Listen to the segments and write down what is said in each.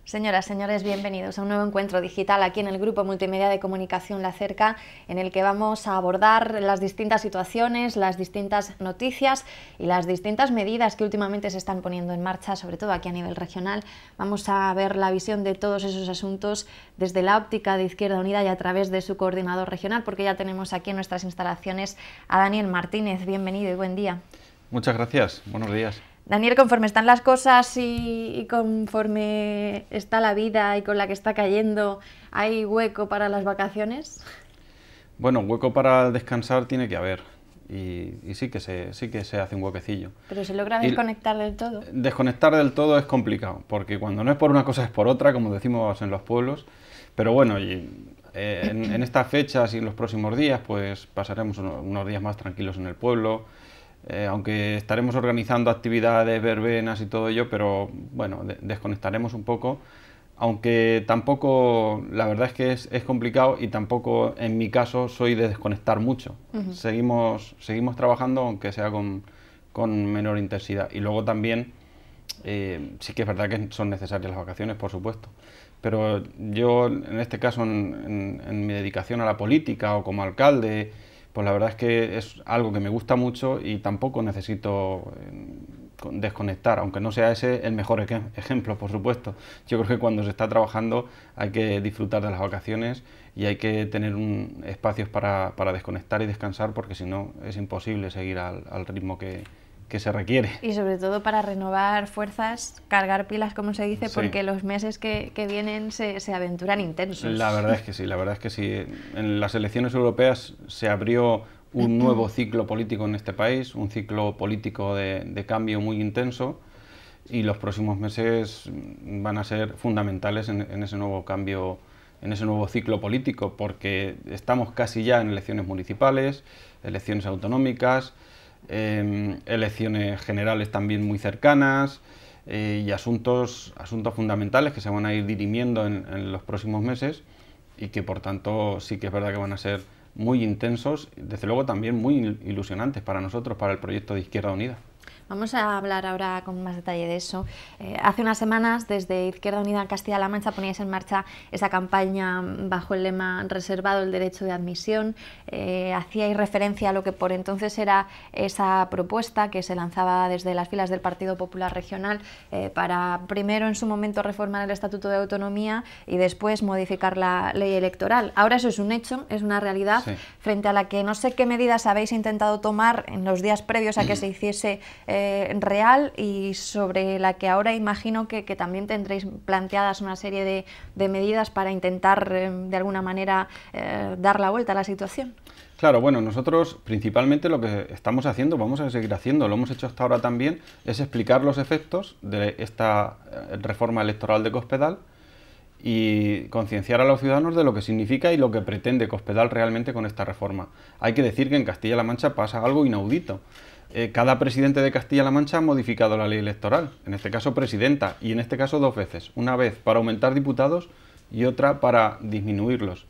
Señoras, señores, bienvenidos a un nuevo encuentro digital aquí en el Grupo Multimedia de Comunicación La Cerca, en el que vamos a abordar las distintas situaciones, las distintas noticias y las distintas medidas que últimamente se están poniendo en marcha, sobre todo aquí a nivel regional. Vamos a ver la visión de todos esos asuntos desde la óptica de Izquierda Unida y a través de su coordinador regional, porque ya tenemos aquí en nuestras instalaciones a Daniel Martínez. Bienvenido y buen día. Muchas gracias, buenos días. Daniel, conforme están las cosas y conforme está la vida y con la que está cayendo, ¿hay hueco para las vacaciones? Bueno, hueco para descansar tiene que haber y sí que se hace un huequecillo. ¿Pero se logra desconectar del todo? Desconectar del todo es complicado, porque cuando no es por una cosa es por otra, como decimos en los pueblos. Pero bueno, en estas fechas y en los próximos días, pues pasaremos unos días más tranquilos en el pueblo. Aunque estaremos organizando actividades, verbenas y todo ello, pero bueno, desconectaremos un poco, aunque tampoco, la verdad es que es complicado y tampoco en mi caso soy de desconectar mucho. Seguimos trabajando, aunque sea con menor intensidad. Y luego también, sí que es verdad que son necesarias las vacaciones, por supuesto. Pero yo, en este caso, en mi dedicación a la política o como alcalde, pues la verdad es que es algo que me gusta mucho y tampoco necesito desconectar, aunque no sea ese el mejor ejemplo, por supuesto. Yo creo que cuando se está trabajando hay que disfrutar de las vacaciones y hay que tener espacios para desconectar y descansar, porque si no es imposible seguir al ritmo que se requiere. Y sobre todo para renovar fuerzas, cargar pilas, como se dice, porque Sí. los meses que vienen se aventuran intensos. La verdad es que sí, la verdad es que sí. En las elecciones europeas se abrió un nuevo ciclo político en este país, un ciclo político de cambio muy intenso, y los próximos meses van a ser fundamentales en ese nuevo cambio, en ese nuevo ciclo político, porque estamos casi ya en elecciones municipales, elecciones autonómicas, elecciones generales también muy cercanas, y asuntos fundamentales que se van a ir dirimiendo en los próximos meses y que por tanto sí que es verdad que van a ser muy intensos, desde luego también muy ilusionantes para nosotros, para el proyecto de Izquierda Unida. Vamos a hablar ahora con más detalle de eso. Hace unas semanas, desde Izquierda Unida en Castilla-La Mancha, poníais en marcha esa campaña bajo el lema "Reservado el derecho de admisión". Hacíais referencia a lo que por entonces era esa propuesta que se lanzaba desde las filas del Partido Popular Regional para primero en su momento reformar el Estatuto de Autonomía y después modificar la ley electoral. Ahora eso es un hecho, es una realidad, Sí. frente a la que no sé qué medidas habéis intentado tomar en los días previos a que se hiciese real, y sobre la que ahora imagino que también tendréis planteadas una serie de medidas para intentar de alguna manera dar la vuelta a la situación. Claro, bueno, nosotros principalmente lo que estamos haciendo, vamos a seguir haciendo, lo hemos hecho hasta ahora también, es explicar los efectos de esta reforma electoral de Cospedal y concienciar a los ciudadanos de lo que significa y lo que pretende Cospedal realmente con esta reforma. Hay que decir que en Castilla-La Mancha pasa algo inaudito. Cada presidente de Castilla-La Mancha ha modificado la ley electoral, en este caso presidenta, y en este caso dos veces, una vez para aumentar diputados y otra para disminuirlos.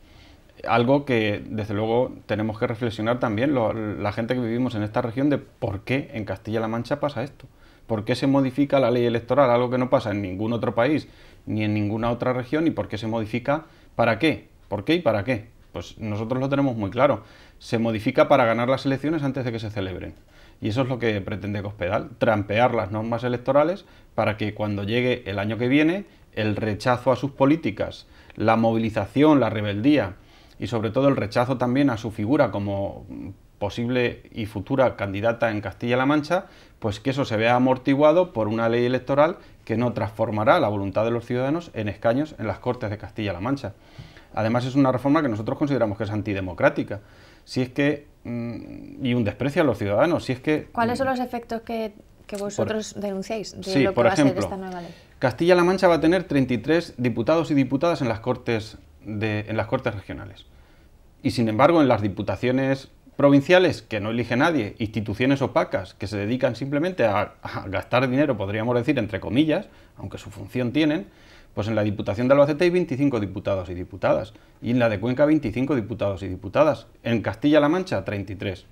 Algo que desde luego tenemos que reflexionar también la gente que vivimos en esta región de por qué en Castilla-La Mancha pasa esto. ¿Por qué se modifica la ley electoral? Algo que no pasa en ningún otro país ni en ninguna otra región. ¿Y por qué se modifica? ¿Para qué? ¿Por qué y para qué? Pues nosotros lo tenemos muy claro. Se modifica para ganar las elecciones antes de que se celebren. Y eso es lo que pretende Cospedal, trampear las normas electorales para que cuando llegue el año que viene, el rechazo a sus políticas, la movilización, la rebeldía y sobre todo el rechazo también a su figura como posible y futura candidata en Castilla-La Mancha, pues que eso se vea amortiguado por una ley electoral que no transformará la voluntad de los ciudadanos en escaños en las Cortes de Castilla-La Mancha. Además es una reforma que nosotros consideramos que es antidemocrática. Si es que y un desprecio a los ciudadanos. Si es que ¿Cuáles son los efectos que vosotros denunciáis de sí, lo que por va ejemplo, a ser esta nueva ley? Castilla-La Mancha va a tener 33 diputados y diputadas en las Cortes regionales. Y sin embargo, en las diputaciones provinciales, que no elige nadie, instituciones opacas que se dedican simplemente a gastar dinero, podríamos decir, entre comillas, aunque su función tienen, pues en la Diputación de Albacete hay 25 diputados y diputadas, y en la de Cuenca 25 diputados y diputadas, en Castilla-La Mancha 33.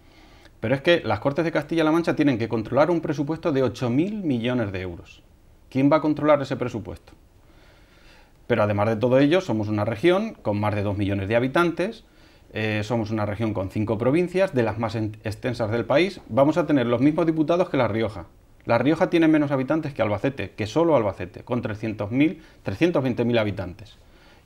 Pero es que las Cortes de Castilla-La Mancha tienen que controlar un presupuesto de 8.000 millones de euros. ¿Quién va a controlar ese presupuesto? Pero además de todo ello, somos una región con más de 2 millones de habitantes, somos una región con 5 provincias, de las más extensas del país. Vamos a tener los mismos diputados que La Rioja. La Rioja tiene menos habitantes que Albacete, que solo Albacete, con 320.000 habitantes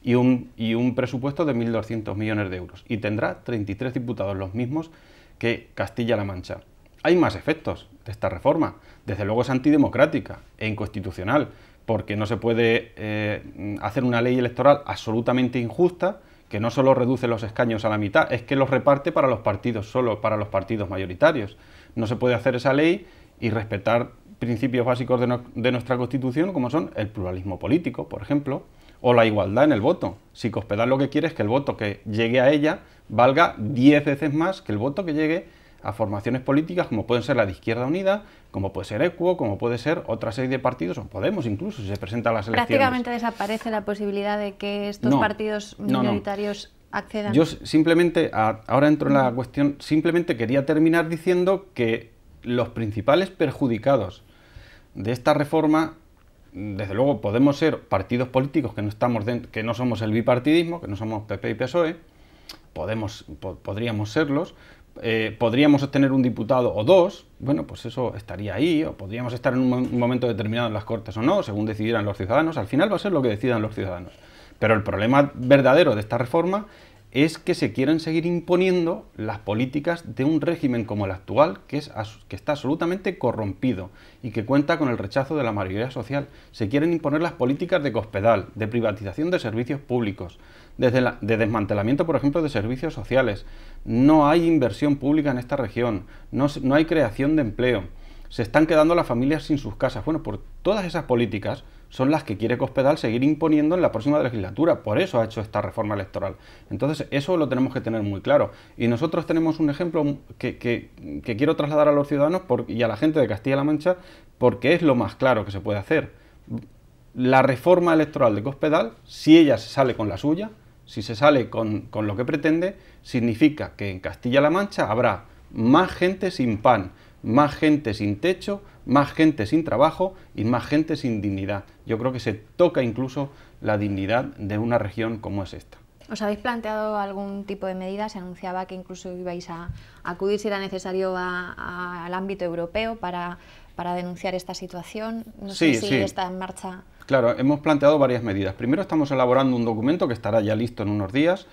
y un presupuesto de 1.200 millones de euros. Y tendrá 33 diputados, los mismos que Castilla-La Mancha. Hay más efectos de esta reforma. Desde luego es antidemocrática e inconstitucional, porque no se puede hacer una ley electoral absolutamente injusta, que no solo reduce los escaños a la mitad, es que los reparte para los partidos, solo para los partidos mayoritarios. No se puede hacer esa ley y respetar principios básicos de nuestra Constitución, como son el pluralismo político, por ejemplo, o la igualdad en el voto. Si Cospedal lo que quiere es que el voto que llegue a ella valga 10 veces más que el voto que llegue a formaciones políticas como pueden ser la de Izquierda Unida, como puede ser ECUO, como puede ser otra serie de partidos, o Podemos incluso, si se presenta a las elecciones. Prácticamente desaparece la posibilidad de que estos partidos minoritarios accedan. Yo simplemente, ahora entro en la cuestión, simplemente quería terminar diciendo que los principales perjudicados de esta reforma, desde luego podemos ser partidos políticos que no somos el bipartidismo, que no somos PP y PSOE, podríamos serlos, podríamos obtener un diputado o dos, bueno, pues eso estaría ahí, o podríamos estar en un momento determinado en las Cortes o no, según decidieran los ciudadanos. Al final va a ser lo que decidan los ciudadanos. Pero el problema verdadero de esta reforma es que se quieren seguir imponiendo las políticas de un régimen como el actual, que está absolutamente corrompido y que cuenta con el rechazo de la mayoría social. Se quieren imponer las políticas de Cospedal, de privatización de servicios públicos, de desmantelamiento, por ejemplo, de servicios sociales. No hay inversión pública en esta región, no hay creación de empleo. Se están quedando las familias sin sus casas. Bueno, por todas esas políticas son las que quiere Cospedal seguir imponiendo en la próxima legislatura. Por eso ha hecho esta reforma electoral. Entonces, eso lo tenemos que tener muy claro. Y nosotros tenemos un ejemplo que quiero trasladar a los ciudadanos y a la gente de Castilla-La Mancha, porque es lo más claro que se puede hacer. La reforma electoral de Cospedal, si ella se sale con la suya, si se sale con lo que pretende, significa que en Castilla-La Mancha habrá más gente sin pan, más gente sin techo, más gente sin trabajo y más gente sin dignidad. Yo creo que se toca incluso la dignidad de una región como es esta. ¿Os habéis planteado algún tipo de medida? Se anunciaba que incluso ibais a acudir, si era necesario, al ámbito europeo para denunciar esta situación. No sé si está en marcha. Claro, hemos planteado varias medidas. Primero estamos elaborando un documento que estará ya listo en unos días,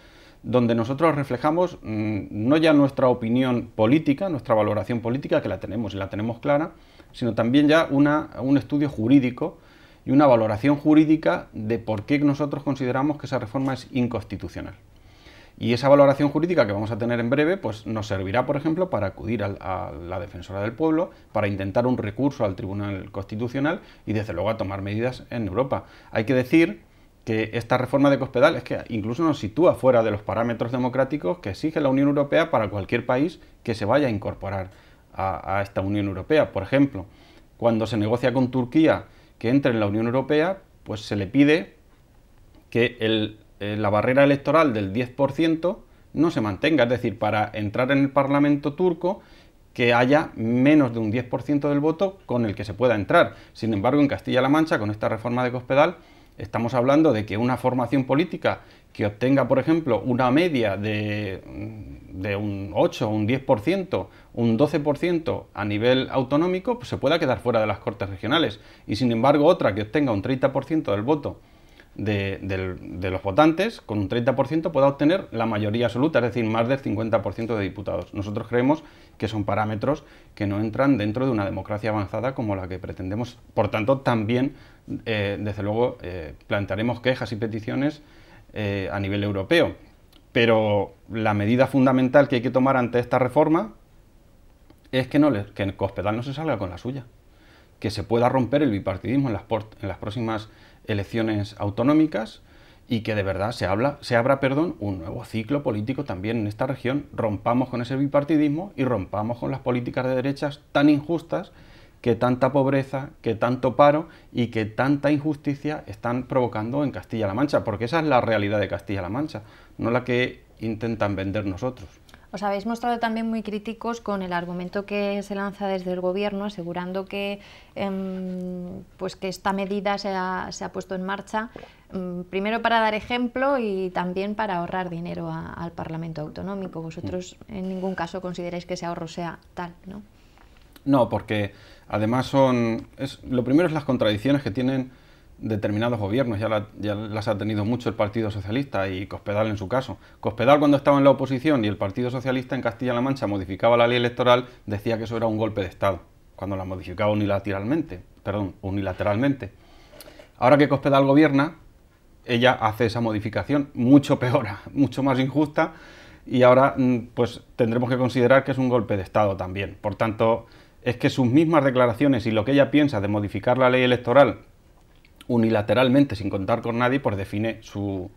donde nosotros reflejamos no ya nuestra opinión política, nuestra valoración política, que la tenemos y la tenemos clara, sino también ya un estudio jurídico y una valoración jurídica de por qué nosotros consideramos que esa reforma es inconstitucional. Y esa valoración jurídica que vamos a tener en breve, pues nos servirá, por ejemplo, para acudir a la Defensora del Pueblo, para intentar un recurso al Tribunal Constitucional y, desde luego, a tomar medidas en Europa. Hay que decir que esta reforma de Cospedal es que incluso nos sitúa fuera de los parámetros democráticos que exige la Unión Europea para cualquier país que se vaya a incorporar a esta Unión Europea. Por ejemplo, cuando se negocia con Turquía que entre en la Unión Europea, pues se le pide que la barrera electoral del 10% no se mantenga, es decir, para entrar en el Parlamento turco que haya menos de un 10% del voto con el que se pueda entrar. Sin embargo, en Castilla-La Mancha, con esta reforma de Cospedal, estamos hablando de que una formación política que obtenga, por ejemplo, una media de un 8, un 10%, un 12% a nivel autonómico, pues se pueda quedar fuera de las Cortes regionales. Y sin embargo, otra que obtenga un 30% del voto de los votantes, con un 30% pueda obtener la mayoría absoluta, es decir, más del 50% de diputados. Nosotros creemos que son parámetros que no entran dentro de una democracia avanzada como la que pretendemos. Por tanto, también, desde luego, plantearemos quejas y peticiones a nivel europeo. Pero la medida fundamental que hay que tomar ante esta reforma es que el Cospedal no se salga con la suya, que se pueda romper el bipartidismo en las próximas elecciones autonómicas y que de verdad se abra un nuevo ciclo político también en esta región. Rompamos con ese bipartidismo y rompamos con las políticas de derechas tan injustas que tanta pobreza, que tanto paro y que tanta injusticia están provocando en Castilla-La Mancha, porque esa es la realidad de Castilla-La Mancha, no la que intentan vender nosotros. Os habéis mostrado también muy críticos con el argumento que se lanza desde el Gobierno, asegurando que, pues que esta medida se ha puesto en marcha, primero para dar ejemplo y también para ahorrar dinero al Parlamento Autonómico. Vosotros en ningún caso consideráis que ese ahorro sea tal, ¿no? No, porque además lo primero es las contradicciones que tienen determinados gobiernos, ya las ha tenido mucho el Partido Socialista y Cospedal en su caso. Cospedal, cuando estaba en la oposición y el Partido Socialista en Castilla-La Mancha modificaba la ley electoral, decía que eso era un golpe de Estado, cuando la modificaba unilateralmente. Ahora que Cospedal gobierna, ella hace esa modificación mucho peor, mucho más injusta, y ahora pues tendremos que considerar que es un golpe de Estado también. Por tanto, es que sus mismas declaraciones y lo que ella piensa de modificar la ley electoral unilateralmente, sin contar con nadie, pues define su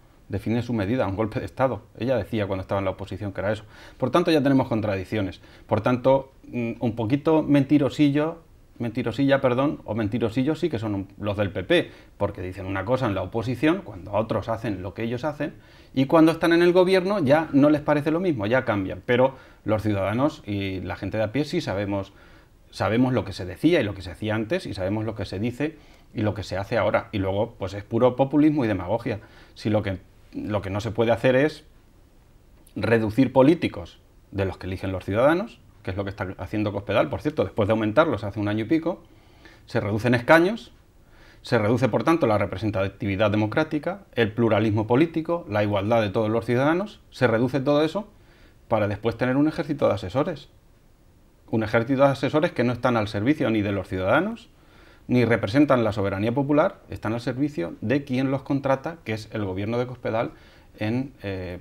medida, un golpe de Estado. Ella decía cuando estaba en la oposición que era eso. Por tanto, ya tenemos contradicciones. Por tanto, un poquito mentirosillo sí que son los del PP, porque dicen una cosa en la oposición, cuando otros hacen lo que ellos hacen, y cuando están en el gobierno ya no les parece lo mismo, ya cambian. Pero los ciudadanos y la gente de a pie sí sabemos lo que se decía y lo que se hacía antes, y sabemos lo que se dice y lo que se hace ahora. Y luego, pues es puro populismo y demagogia. Si lo que no se puede hacer es reducir políticos de los que eligen los ciudadanos, que es lo que está haciendo Cospedal, por cierto, después de aumentarlos hace un año y pico, se reducen escaños, se reduce, por tanto, la representatividad democrática, el pluralismo político, la igualdad de todos los ciudadanos, se reduce todo eso para después tener un ejército de asesores. Un ejército de asesores que no están al servicio ni de los ciudadanos, ni representan la soberanía popular, están al servicio de quien los contrata, que es el gobierno de Cospedal, en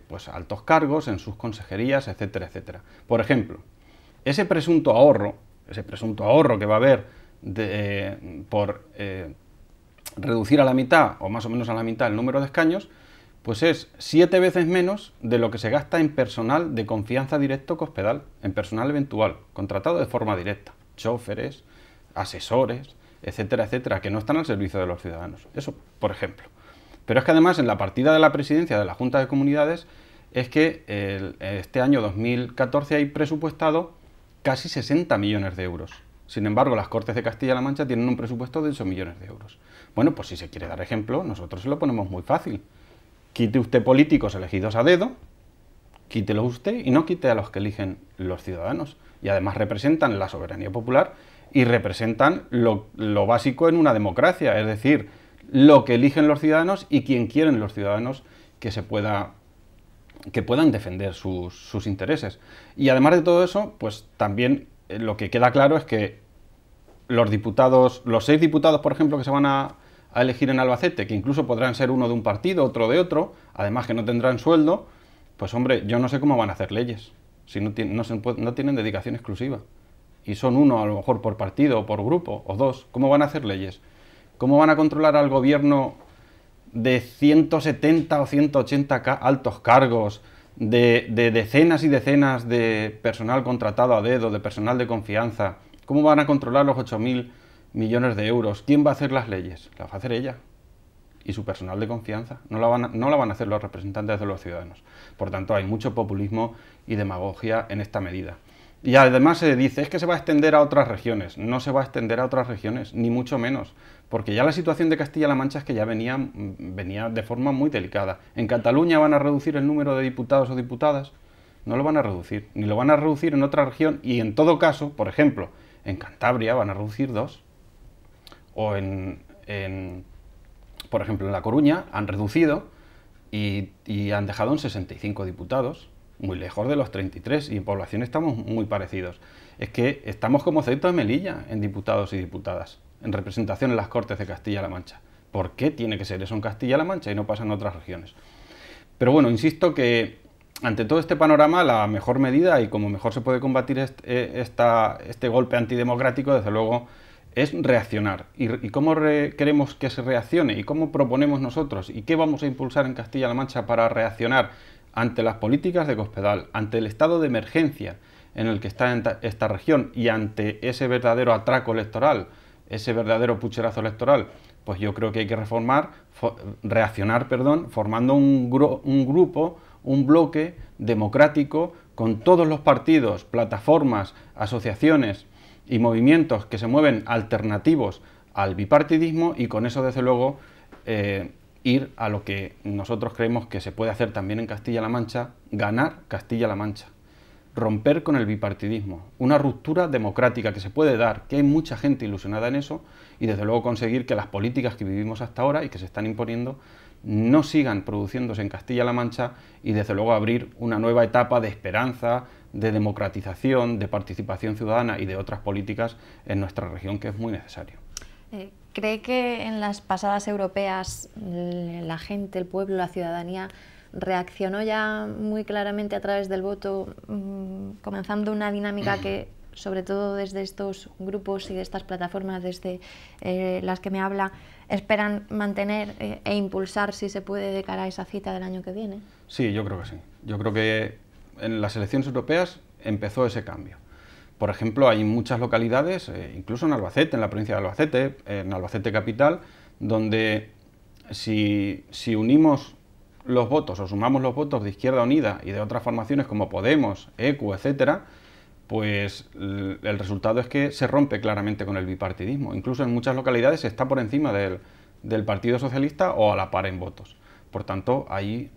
pues altos cargos, en sus consejerías, etcétera, etcétera. Por ejemplo, ese presunto ahorro que va a haber por reducir a la mitad, o más o menos a la mitad, el número de escaños, pues es 7 veces menos de lo que se gasta en personal de confianza directo Cospedal, en personal eventual, contratado de forma directa, choferes, asesores, etcétera, etcétera, que no están al servicio de los ciudadanos. Eso, por ejemplo. Pero es que además en la partida de la presidencia de la Junta de Comunidades es que este año 2014 hay presupuestado casi 60 millones de euros. Sin embargo, las Cortes de Castilla-La Mancha tienen un presupuesto de 8 millones de euros. Bueno, pues si se quiere dar ejemplo, nosotros se lo ponemos muy fácil. Quite usted políticos elegidos a dedo, quítelos usted y no quite a los que eligen los ciudadanos. Y además representan la soberanía popular y representan lo básico en una democracia, es decir, lo que eligen los ciudadanos y quien quieren los ciudadanos que puedan defender sus intereses. Y además de todo eso, pues también lo que queda claro es que los 6 diputados, por ejemplo, que se van a elegir en Albacete, que incluso podrán ser uno de un partido, otro de otro, además que no tendrán sueldo, pues hombre, yo no sé cómo van a hacer leyes, si no tienen dedicación exclusiva. Y son uno a lo mejor por partido o por grupo, o dos. ¿Cómo van a hacer leyes? ¿Cómo van a controlar al gobierno de 170 o 180 altos cargos, de decenas y decenas de personal contratado a dedo, de personal de confianza? ¿Cómo van a controlar los 8.000 millones de euros? ¿Quién va a hacer las leyes? Las va a hacer ella y su personal de confianza. No la van a hacer los representantes de los ciudadanos. Por tanto, hay mucho populismo y demagogia en esta medida. Y además se dice, es que se va a extender a otras regiones. No se va a extender a otras regiones, ni mucho menos. Porque ya la situación de Castilla-La Mancha es que ya venía de forma muy delicada. En Cataluña van a reducir el número de diputados o diputadas. No lo van a reducir, ni lo van a reducir en otra región. Y en todo caso, por ejemplo, en Cantabria van a reducir 2. O por ejemplo, en La Coruña han reducido y han dejado en 65 diputados. Muy lejos de los 33, y en población estamos muy parecidos. Es que estamos como Ceuta y Melilla en diputados y diputadas, en representación en las Cortes de Castilla-La Mancha. ¿Por qué tiene que ser eso en Castilla-La Mancha y no pasa en otras regiones? Pero bueno, insisto que ante todo este panorama, la mejor medida y como mejor se puede combatir este golpe antidemocrático, desde luego, es reaccionar. ¿Y cómo queremos que se reaccione? ¿Y cómo proponemos nosotros? ¿Y qué vamos a impulsar en Castilla-La Mancha para reaccionar ante las políticas de Cospedal, ante el estado de emergencia en el que está esta región y ante ese verdadero atraco electoral, ese verdadero pucherazo electoral? Pues yo creo que hay que reaccionar, formando un bloque democrático con todos los partidos, plataformas, asociaciones y movimientos que se mueven alternativos al bipartidismo, y con eso, desde luego, ir a lo que nosotros creemos que se puede hacer también en Castilla-La Mancha: ganar Castilla-La Mancha, romper con el bipartidismo, una ruptura democrática que se puede dar, que hay mucha gente ilusionada en eso, y desde luego conseguir que las políticas que vivimos hasta ahora y que se están imponiendo no sigan produciéndose en Castilla-La Mancha, y desde luego abrir una nueva etapa de esperanza, de democratización, de participación ciudadana y de otras políticas en nuestra región, que es muy necesario. ¿Cree que en las pasadas europeas la gente, el pueblo, la ciudadanía reaccionó ya muy claramente a través del voto, comenzando una dinámica que, sobre todo desde estos grupos y de estas plataformas desde las que me habla, esperan mantener e impulsar, si se puede, de cara a esa cita del año que viene? Sí, yo creo que sí. Yo creo que en las elecciones europeas empezó ese cambio. Por ejemplo, hay muchas localidades, incluso en Albacete, en la provincia de Albacete, en Albacete capital, donde si unimos los votos o sumamos los votos de Izquierda Unida y de otras formaciones como Podemos, ECU, etcétera, pues el resultado es que se rompe claramente con el bipartidismo. Incluso en muchas localidades está por encima del Partido Socialista o a la par en votos. Por tanto, hay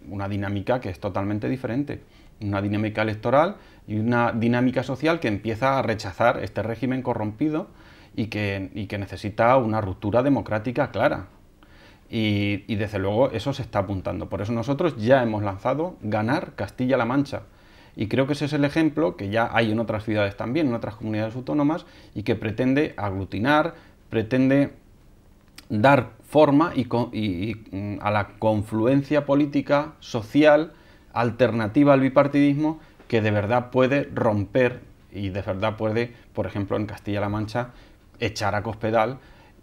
una dinámica que es totalmente diferente, una dinámica electoral y una dinámica social que empieza a rechazar este régimen corrompido y que necesita una ruptura democrática clara. Y desde luego eso se está apuntando. Por eso nosotros ya hemos lanzado Ganar Castilla-La Mancha. Y creo que ese es el ejemplo que ya hay en otras ciudades también, en otras comunidades autónomas, y que pretende aglutinar, pretende dar forma a la confluencia política, social, alternativa al bipartidismo, que de verdad puede romper y de verdad puede, por ejemplo, en Castilla-La Mancha, echar a Cospedal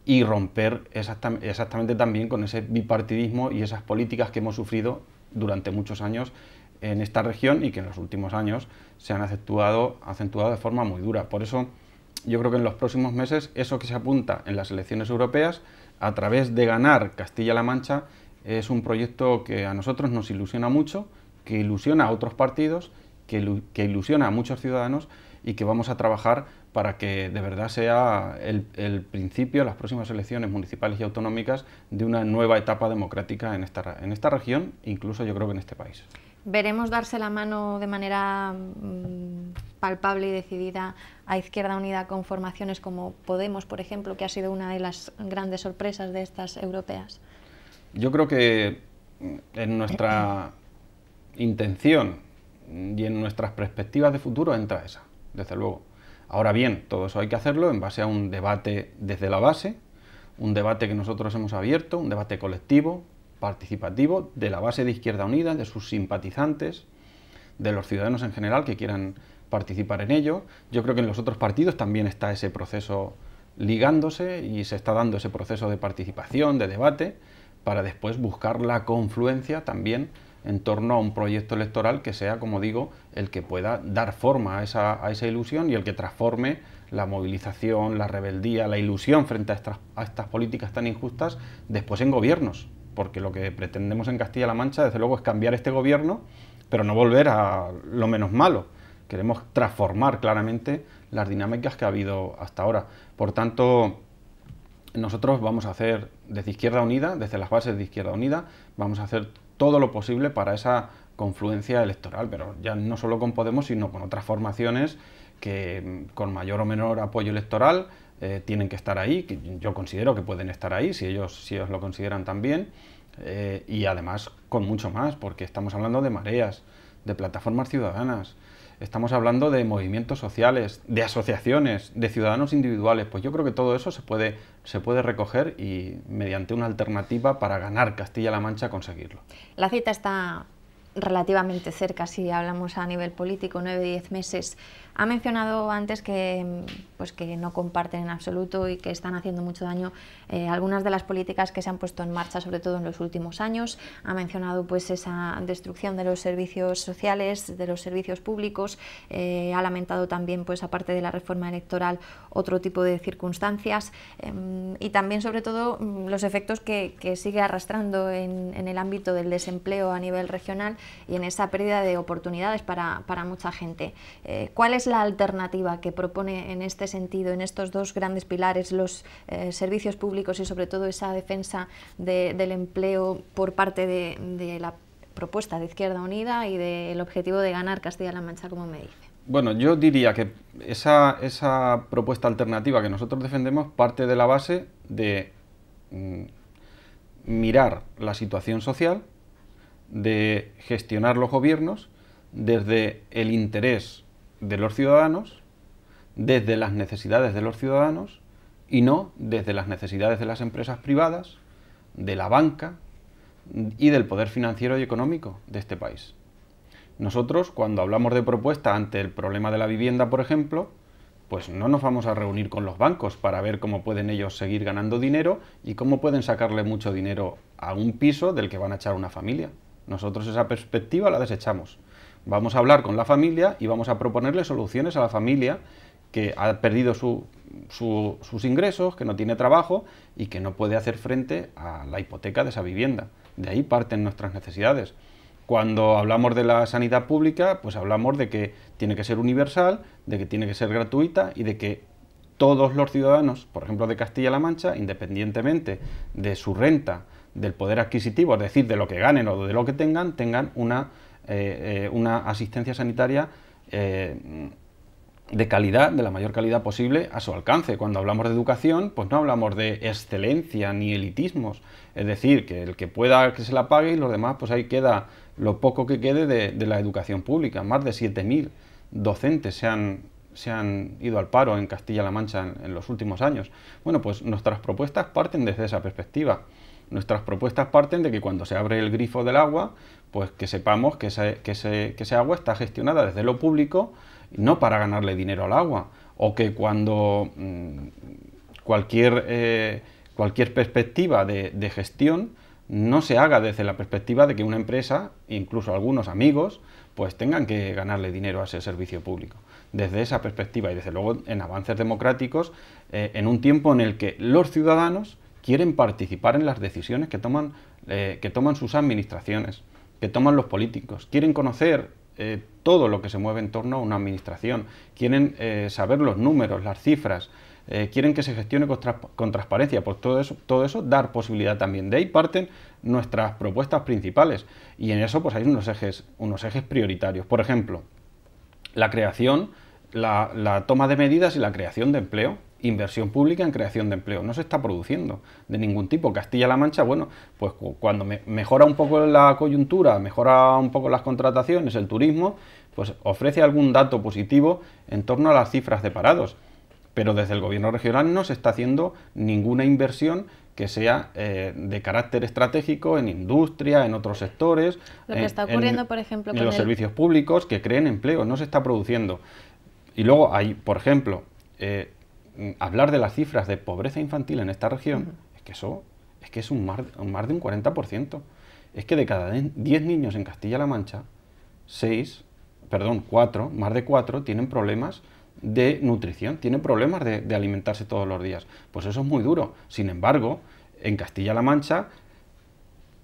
y romper exactamente también con ese bipartidismo y esas políticas que hemos sufrido durante muchos años en esta región y que en los últimos años se han acentuado de forma muy dura. Por eso yo creo que en los próximos meses eso que se apunta en las elecciones europeas a través de Ganar Castilla-La Mancha es un proyecto que a nosotros nos ilusiona mucho, que ilusiona a otros partidos, que ilusiona a muchos ciudadanos, y que vamos a trabajar para que de verdad sea el principio, las próximas elecciones municipales y autonómicas, de una nueva etapa democrática en esta región, incluso yo creo que en este país. ¿Veremos darse la mano de manera palpable y decidida a Izquierda Unida con formaciones como Podemos, por ejemplo, que ha sido una de las grandes sorpresas de estas europeas? Yo creo que en nuestra intención y en nuestras perspectivas de futuro entra esa, desde luego. Ahora bien, todo eso hay que hacerlo en base a un debate desde la base, un debate que nosotros hemos abierto, un debate colectivo, participativo, de la base de Izquierda Unida, de sus simpatizantes, de los ciudadanos en general que quieran participar en ello. Yo creo que en los otros partidos también está ese proceso ligándose y se está dando ese proceso de participación, de debate, para después buscar la confluencia también en torno a un proyecto electoral que sea, como digo, el que pueda dar forma a esa ilusión y el que transforme la movilización, la rebeldía, la ilusión frente a estas políticas tan injustas después en gobiernos. Porque lo que pretendemos en Castilla-La Mancha, desde luego, es cambiar este gobierno, pero no volver a lo menos malo. Queremos transformar claramente las dinámicas que ha habido hasta ahora. Por tanto, nosotros vamos a hacer desde Izquierda Unida, desde las bases de Izquierda Unida, vamos a hacer todo lo posible para esa confluencia electoral, pero ya no solo con Podemos, sino con otras formaciones que con mayor o menor apoyo electoral tienen que estar ahí, que yo considero que pueden estar ahí, si ellos lo consideran también, y además con mucho más, porque estamos hablando de mareas, de plataformas ciudadanas, estamos hablando de movimientos sociales, de asociaciones, de ciudadanos individuales. Pues yo creo que todo eso se puede recoger y mediante una alternativa para ganar Castilla-La Mancha conseguirlo. La cita está relativamente cerca, si hablamos a nivel político, 9-10 meses. Ha mencionado antes que no comparten en absoluto y que están haciendo mucho daño algunas de las políticas que se han puesto en marcha, sobre todo en los últimos años. Ha mencionado pues esa destrucción de los servicios sociales, de los servicios públicos. Ha lamentado también, pues aparte de la reforma electoral, otro tipo de circunstancias y también, sobre todo, los efectos que sigue arrastrando en el ámbito del desempleo a nivel regional y en esa pérdida de oportunidades para mucha gente. ¿Cuál es la alternativa que propone en este sentido, en estos dos grandes pilares, los servicios públicos y sobre todo esa defensa del empleo por parte de la propuesta de Izquierda Unida y del objetivo de ganar Castilla-La Mancha, como me dice? Bueno, yo diría que esa propuesta alternativa que nosotros defendemos parte de la base de mirar la situación social, de gestionar los gobiernos desde el interés de los ciudadanos, desde las necesidades de los ciudadanos y no desde las necesidades de las empresas privadas, de la banca y del poder financiero y económico de este país. Nosotros, cuando hablamos de propuesta ante el problema de la vivienda, por ejemplo, pues no nos vamos a reunir con los bancos para ver cómo pueden ellos seguir ganando dinero y cómo pueden sacarle mucho dinero a un piso del que van a echar una familia. Nosotros esa perspectiva la desechamos. Vamos a hablar con la familia y vamos a proponerle soluciones a la familia que ha perdido sus ingresos, que no tiene trabajo y que no puede hacer frente a la hipoteca de esa vivienda. De ahí parten nuestras necesidades. Cuando hablamos de la sanidad pública, pues hablamos de que tiene que ser universal, de que tiene que ser gratuita y de que todos los ciudadanos, por ejemplo de Castilla-La Mancha, independientemente de su renta, del poder adquisitivo, es decir, de lo que ganen o de lo que tengan una asistencia sanitaria de calidad, de la mayor calidad posible a su alcance. Cuando hablamos de educación, pues no hablamos de excelencia ni elitismos, es decir, que el que pueda que se la pague y los demás, pues ahí queda lo poco que quede de la educación pública. Más de 7.000 docentes se han ido al paro en Castilla-La Mancha en los últimos años. Bueno, pues nuestras propuestas parten desde esa perspectiva. Nuestras propuestas parten de que cuando se abre el grifo del agua, pues que sepamos que ese agua está gestionada desde lo público, no para ganarle dinero al agua, o que cuando cualquier perspectiva de gestión no se haga desde la perspectiva de que una empresa, incluso algunos amigos, pues tengan que ganarle dinero a ese servicio público. Desde esa perspectiva y desde luego en avances democráticos, en un tiempo en el que los ciudadanos quieren participar en las decisiones que toman sus administraciones, que toman los políticos, quieren conocer todo lo que se mueve en torno a una administración, quieren saber los números, las cifras, quieren que se gestione con transparencia. Pues todo eso dar posibilidad también. De ahí parten nuestras propuestas principales y en eso pues hay unos ejes prioritarios. Por ejemplo, la creación, la toma de medidas y la creación de empleo. Inversión pública en creación de empleo. No se está produciendo de ningún tipo. Castilla-La Mancha, bueno, pues cuando mejora un poco la coyuntura, mejora un poco las contrataciones, el turismo, pues ofrece algún dato positivo en torno a las cifras de parados. Pero desde el gobierno regional no se está haciendo ninguna inversión que sea de carácter estratégico en industria, en otros sectores. Lo que está ocurriendo, por ejemplo, en los servicios públicos que creen empleo, no se está produciendo. Y luego hay, por ejemplo, hablar de las cifras de pobreza infantil en esta región, es que es más de un 40%. Es que de cada 10 niños en Castilla-La Mancha, 4, más de 4 tienen problemas de nutrición, tienen problemas de alimentarse todos los días. Pues eso es muy duro. Sin embargo, en Castilla-La Mancha,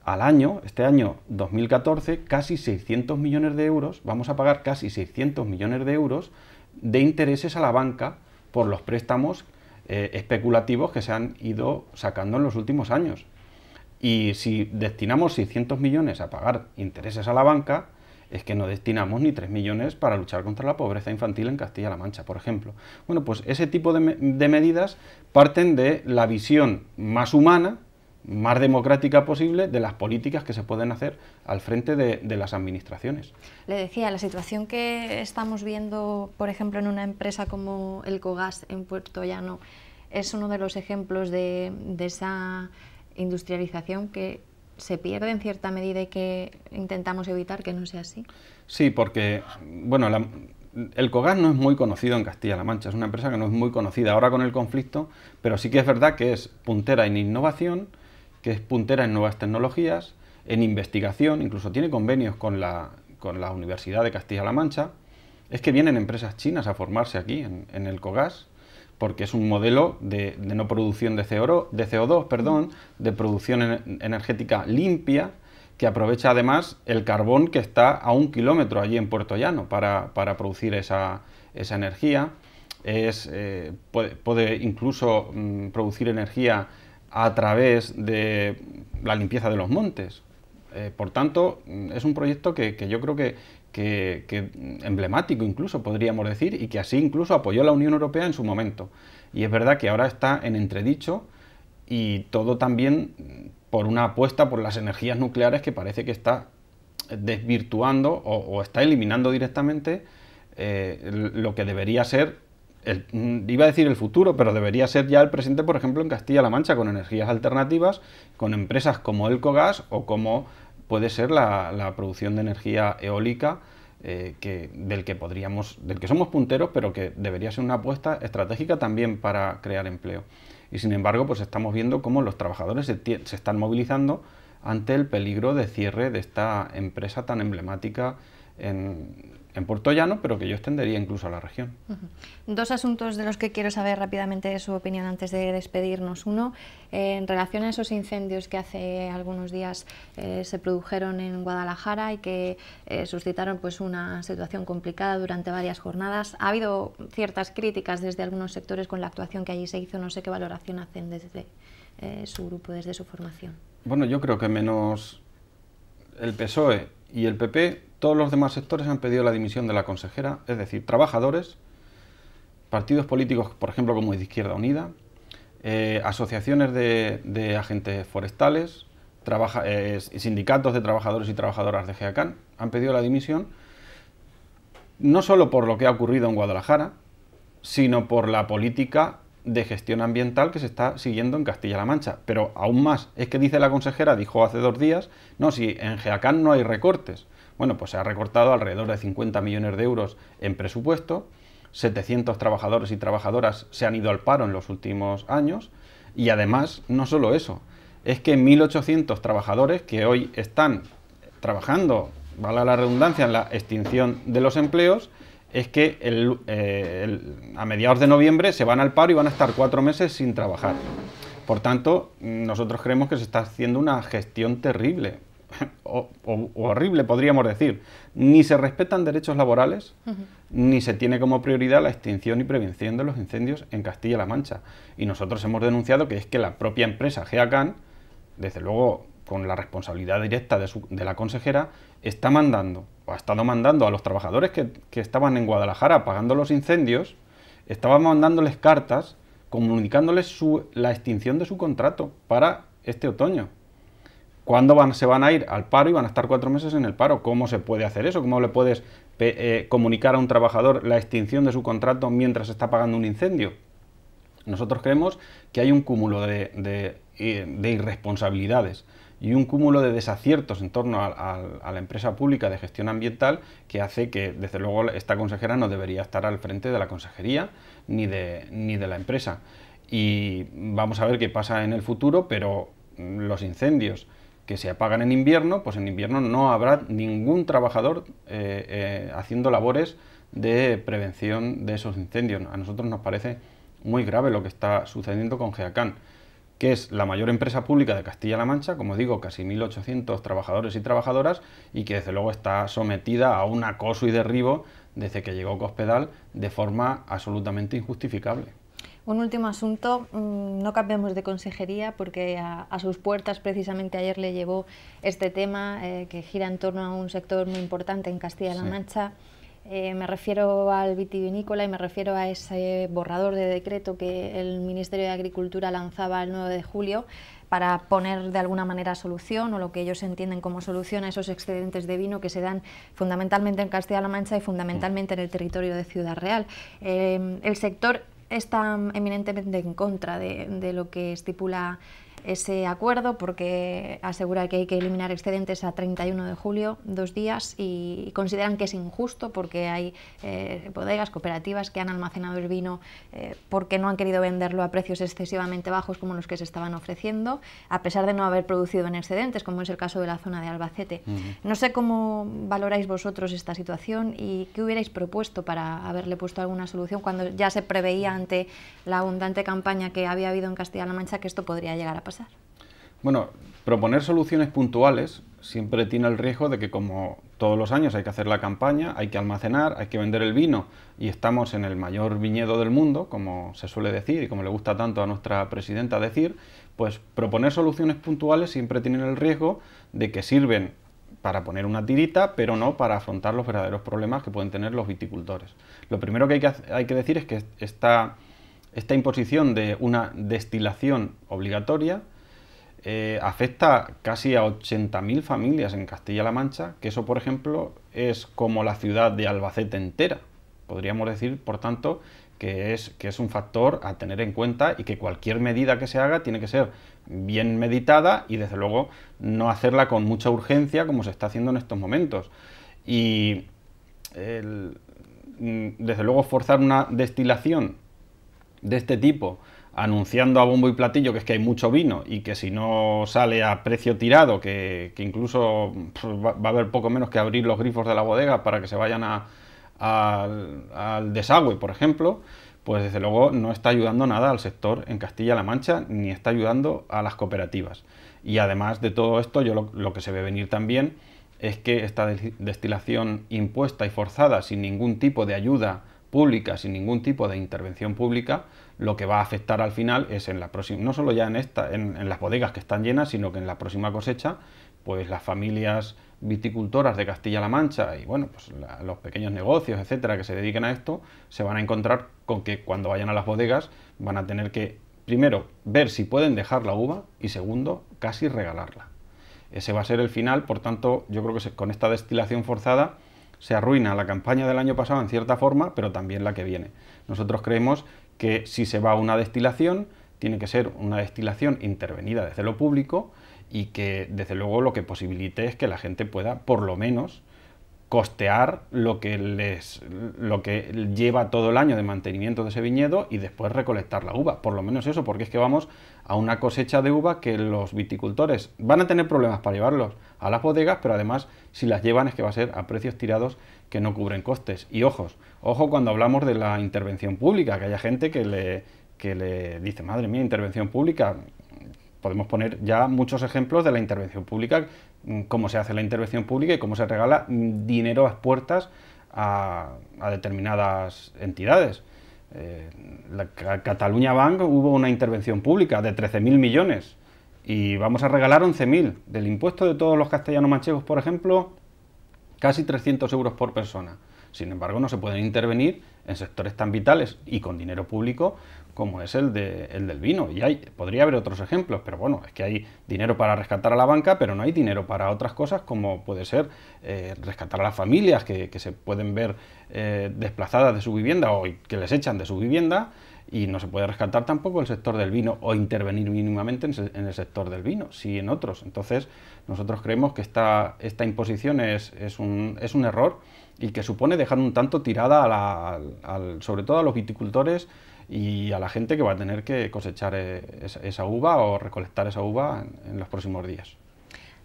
al año, este año 2014, casi 600 millones de euros, vamos a pagar casi 600 millones de euros de intereses a la banca por los préstamos especulativos que se han ido sacando en los últimos años. Y si destinamos 600 millones a pagar intereses a la banca, es que no destinamos ni 3 millones para luchar contra la pobreza infantil en Castilla-La Mancha, por ejemplo. Bueno, pues ese tipo de medidas parten de la visión más humana, más democrática posible de las políticas que se pueden hacer al frente de las administraciones. Le decía, la situación que estamos viendo, por ejemplo, en una empresa como Elcogas en Puerto Llano, es uno de los ejemplos de esa industrialización que se pierde en cierta medida y que intentamos evitar que no sea así. Sí, porque, bueno, Elcogas no es muy conocido en Castilla-La Mancha, es una empresa que no es muy conocida ahora con el conflicto, pero sí que es verdad que es puntera en innovación, que es puntera en nuevas tecnologías, en investigación, incluso tiene convenios con la Universidad de Castilla-La Mancha. Es que vienen empresas chinas a formarse aquí, en Elcogas, porque es un modelo de no producción de CO2, de producción energética limpia, que aprovecha además el carbón que está a 1 kilómetro allí en Puerto Llano para producir esa energía. Puede incluso producir energía a través de la limpieza de los montes. Por tanto, es un proyecto que yo creo que emblemático incluso, podríamos decir, y que así incluso apoyó la Unión Europea en su momento. Y es verdad que ahora está en entredicho, y todo también por una apuesta por las energías nucleares que parece que está desvirtuando o está eliminando directamente lo que debería ser, iba a decir el futuro, pero debería ser ya el presente, por ejemplo, en Castilla-La Mancha, con energías alternativas, con empresas como Elcogas o como puede ser la producción de energía eólica, del que somos punteros, pero que debería ser una apuesta estratégica también para crear empleo. Y sin embargo, pues estamos viendo cómo los trabajadores se están movilizando ante el peligro de cierre de esta empresa tan emblemática en Puerto Llano, pero que yo extendería incluso a la región. Dos asuntos de los que quiero saber rápidamente su opinión antes de despedirnos. Uno, en relación a esos incendios que hace algunos días se produjeron en Guadalajara y que suscitaron pues una situación complicada durante varias jornadas. Ha habido ciertas críticas desde algunos sectores con la actuación que allí se hizo. No sé qué valoración hacen desde su grupo, desde su formación. Bueno, yo creo que menos el PSOE y el PP, todos los demás sectores han pedido la dimisión de la consejera, es decir, trabajadores, partidos políticos, por ejemplo, como de Izquierda Unida, asociaciones de agentes forestales, sindicatos de trabajadores y trabajadoras de GEACAN, han pedido la dimisión, no solo por lo que ha ocurrido en Guadalajara, sino por la política de gestión ambiental que se está siguiendo en Castilla-La Mancha. Pero aún más, es que dice la consejera, dijo hace 2 días, no, si en GEACAN no hay recortes. Bueno, pues se ha recortado alrededor de 50 millones de euros en presupuesto, 700 trabajadores y trabajadoras se han ido al paro en los últimos años, y además, no solo eso, es que 1.800 trabajadores que hoy están trabajando, valga la redundancia, en la extinción de los empleos, es que a mediados de noviembre se van al paro y van a estar 4 meses sin trabajar. Por tanto, nosotros creemos que se está haciendo una gestión terrible, o horrible, podríamos decir. Ni se respetan derechos laborales, ni se tiene como prioridad la extinción y prevención de los incendios en Castilla-La Mancha. Y nosotros hemos denunciado que es que la propia empresa GEACAN, desde luego con la responsabilidad directa de la consejera, está mandando, o ha estado mandando a los trabajadores que estaban en Guadalajara pagando los incendios, estaba mandándoles cartas comunicándoles la extinción de su contrato para este otoño. ¿Cuándo se van a ir al paro y van a estar 4 meses en el paro? ¿Cómo se puede hacer eso? ¿Cómo le puedes comunicar a un trabajador la extinción de su contrato mientras está pagando un incendio? Nosotros creemos que hay un cúmulo de irresponsabilidades y un cúmulo de desaciertos en torno a la empresa pública de gestión ambiental que hace que, desde luego, esta consejera no debería estar al frente de la consejería ni de la empresa. Y vamos a ver qué pasa en el futuro, pero los incendios que se apagan en invierno, pues en invierno no habrá ningún trabajador haciendo labores de prevención de esos incendios. A nosotros nos parece muy grave lo que está sucediendo con GEACAN, que es la mayor empresa pública de Castilla-La Mancha, como digo, casi 1.800 trabajadores y trabajadoras, y que desde luego está sometida a un acoso y derribo desde que llegó Cospedal de forma absolutamente injustificable. Un último asunto, no cambiemos de consejería porque a sus puertas precisamente ayer le llevó este tema que gira en torno a un sector muy importante en Castilla-La Mancha. Me refiero al vitivinícola y me refiero a ese borrador de decreto que el Ministerio de Agricultura lanzaba el 9 de julio para poner de alguna manera solución, o lo que ellos entienden como solución, a esos excedentes de vino que se dan fundamentalmente en Castilla-La Mancha y fundamentalmente en el territorio de Ciudad Real. El sector está eminentemente en contra de lo que estipula ese acuerdo, porque asegura que hay que eliminar excedentes a 31 de julio, 2 días, y consideran que es injusto porque hay bodegas, cooperativas que han almacenado el vino porque no han querido venderlo a precios excesivamente bajos como los que se estaban ofreciendo, a pesar de no haber producido en excedentes, como es el caso de la zona de Albacete. No sé cómo valoráis vosotros esta situación y qué hubierais propuesto para haberle puesto alguna solución cuando ya se preveía ante la abundante campaña que había habido en Castilla-La Mancha que esto podría llegar a pasar. Bueno, proponer soluciones puntuales siempre tiene el riesgo de que, como todos los años hay que hacer la campaña, hay que almacenar, hay que vender el vino y estamos en el mayor viñedo del mundo, como se suele decir y como le gusta tanto a nuestra presidenta decir, pues proponer soluciones puntuales siempre tienen el riesgo de que sirven para poner una tirita, pero no para afrontar los verdaderos problemas que pueden tener los viticultores. Lo primero que hay que decir es que esta imposición de una destilación obligatoria afecta casi a 80.000 familias en Castilla-La Mancha, que eso, por ejemplo, es como la ciudad de Albacete entera. Podríamos decir, por tanto, que es un factor a tener en cuenta y que cualquier medida que se haga tiene que ser bien meditada y, desde luego, no hacerla con mucha urgencia como se está haciendo en estos momentos. Y, desde luego, forzar una destilación de este tipo, anunciando a bombo y platillo que es que hay mucho vino y que si no sale a precio tirado, que incluso va a haber poco menos que abrir los grifos de la bodega para que se vayan al desagüe, por ejemplo, pues desde luego no está ayudando nada al sector en Castilla-La Mancha, ni está ayudando a las cooperativas. Y además de todo esto, yo lo que se ve venir también es que esta destilación impuesta y forzada, sin ningún tipo de ayuda pública, sin ningún tipo de intervención pública, lo que va a afectar al final es en la próxima, no solo ya en las bodegas que están llenas, sino que en la próxima cosecha, pues las familias viticultoras de Castilla-La Mancha y bueno, pues los pequeños negocios, etcétera, que se dediquen a esto, se van a encontrar con que cuando vayan a las bodegas van a tener que, primero, ver si pueden dejar la uva y, segundo, casi regalarla. Ese va a ser el final. Por tanto, yo creo que con esta destilación forzada se arruina la campaña del año pasado en cierta forma, pero también la que viene. Nosotros creemos que si se va a una destilación, tiene que ser una destilación intervenida desde lo público y que, desde luego, lo que posibilite es que la gente pueda, por lo menos, costear lo que lleva todo el año de mantenimiento de ese viñedo y después recolectar la uva. Por lo menos eso, porque es que vamos a una cosecha de uva que los viticultores van a tener problemas para llevarlos a las bodegas, pero además, si las llevan, es que va a ser a precios tirados que no cubren costes. Y ojo cuando hablamos de la intervención pública, que haya gente que le dice, madre mía, intervención pública. Podemos poner ya muchos ejemplos de la intervención pública, cómo se hace la intervención pública y cómo se regala dinero a expuertas a determinadas entidades. La Catalunya Bank hubo una intervención pública de 13.000 millones y vamos a regalar 11.000. Del impuesto de todos los castellano-manchegos, por ejemplo, casi 300 euros por persona. Sin embargo, no se pueden intervenir en sectores tan vitales y con dinero público como es el del vino. Y podría haber otros ejemplos, pero bueno, es que hay dinero para rescatar a la banca, pero no hay dinero para otras cosas, como puede ser rescatar a las familias que se pueden ver desplazadas de su vivienda o que les echan de su vivienda, y no se puede rescatar tampoco el sector del vino o intervenir mínimamente en el sector del vino, sí en otros. Entonces, nosotros creemos que esta imposición es un error y que supone dejar un tanto tirada sobre todo a los viticultores y a la gente que va a tener que cosechar esa uva o recolectar esa uva en los próximos días.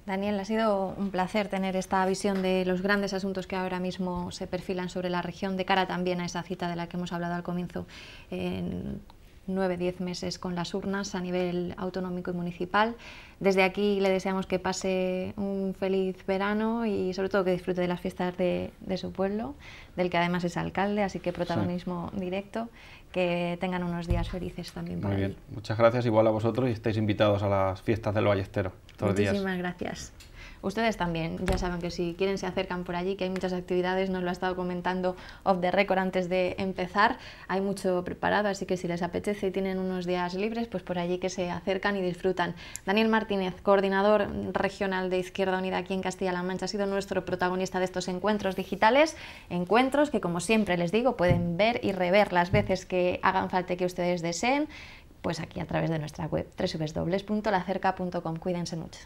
Daniel, ha sido un placer tener esta visión de los grandes asuntos que ahora mismo se perfilan sobre la región, de cara también a esa cita de la que hemos hablado al comienzo, en 9-10 meses con las urnas a nivel autonómico y municipal. Desde aquí le deseamos que pase un feliz verano y sobre todo que disfrute de las fiestas de su pueblo, del que además es alcalde, así que protagonismo directo. Que tengan unos días felices también por Muy ahí. bien, muchas gracias, igual a vosotros, y estáis invitados a las fiestas del Ballestero todos los días. Muchísimas gracias. Ustedes también, ya saben que si quieren se acercan por allí, que hay muchas actividades, nos lo ha estado comentando off the record antes de empezar, hay mucho preparado, así que si les apetece y tienen unos días libres, pues por allí que se acercan y disfrutan. Daniel Martínez, coordinador regional de Izquierda Unida aquí en Castilla-La Mancha, ha sido nuestro protagonista de estos encuentros digitales, encuentros que, como siempre les digo, pueden ver y rever las veces que hagan falta y que ustedes deseen, pues aquí a través de nuestra web www.lacerca.com. Cuídense mucho.